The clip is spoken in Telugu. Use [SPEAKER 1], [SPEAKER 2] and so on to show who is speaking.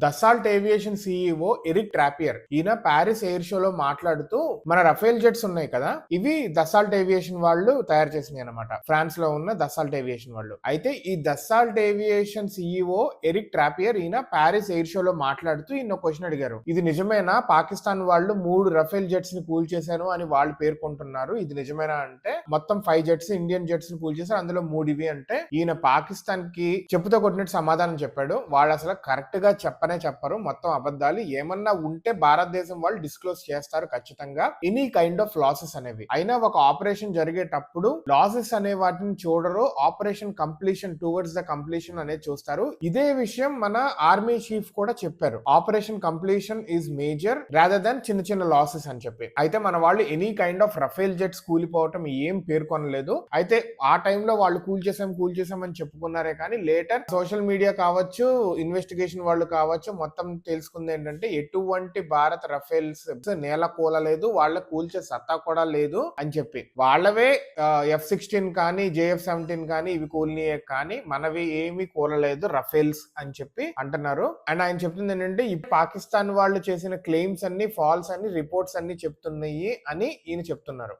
[SPEAKER 1] Dassault Aviation CEO Eric Trappier ఈయన ప్యారిస్ ఎయిర్ షోలో మాట్లాడుతూ మన రఫేల్ జెట్స్ ఉన్నాయి కదా, ఇవి దసాల్ట్ ఏవియేషన్ వాళ్ళు తయారు చేసినాయి అనమాట. ఫ్రాన్స్ లో ఉన్న దసాల్ట్ ఏవియేషన్ వాళ్ళు. అయితే ఈ Dassault Aviation CEO Eric Trappier ఈయన ప్యారిస్ ఎయిర్ షోలో మాట్లాడుతూ ఈయన క్వశ్చన్ అడిగారు. ఇది నిజమేనా, పాకిస్తాన్ వాళ్ళు 3 రఫేల్ జెట్స్ ని కూల్ చేశారు అని వాళ్ళు పేర్కొంటున్నారు, ఇది నిజమేనా అంటే మొత్తం 5 జెట్స్ ఇండియన్ జెట్స్ ని కూల్ చేశారు, అందులో 3 ఇవి అంటే ఈయన పాకిస్తాన్ కి చెప్పుతో కొట్టినట్టు సమాధానం చెప్పాడు. వాళ్ళు అసలు కరెక్ట్ గా చెప్పరు, మొత్తం అబద్ధాలు. ఏమన్నా ఉంటే భారతదేశం వాళ్ళు డిస్క్లోజ్ చేస్తారు ఖచ్చితంగా, ఎనీ కైండ్ ఆఫ్ లాసెస్ అనేవి. అయినా ఒక ఆపరేషన్ జరిగేటప్పుడు లాసెస్ అనే వాటిని చూడరు, operation completion towards the completion అనేది చూస్తారు. ఇదే విషయం మన ఆర్మీ చీఫ్ కూడా చెప్పారు, operation completion is major rather than చిన్న చిన్న లాసెస్ అని చెప్పి. అయితే మన వాళ్ళు any kind of Rafale jets కూలిపోవటం ఏం పేర్కొనలేదు. అయితే ఆ టైంలో వాళ్ళు కూల్ చేసామని చెప్పుకున్నారే కానీ లేటర్ సోషల్ మీడియా కావచ్చు, ఇన్వెస్టిగేషన్ వాళ్ళు కావచ్చు, మొత్తం తెలుసుకుంది ఏంటంటే ఎటువంటి భారత రఫేల్స్ నేల కూలలేదు, వాళ్ళ కూల్చే సత్తా కూడా లేదు అని చెప్పి. వాళ్ళవే F-16 కానీ JF-17 కానీ ఇవి కూలినాయే కానీ మనవి ఏమి కూలలేదు రఫేల్స్ అని చెప్పి అంటున్నారు. అండ్ ఆయన చెప్తుంది ఏంటంటే ఈ పాకిస్తాన్ వాళ్ళు చేసిన క్లెయిమ్స్ అన్ని ఫాల్స్ అని రిపోర్ట్స్ అన్ని చెప్తున్నాయి అని ఈయన చెప్తున్నారు.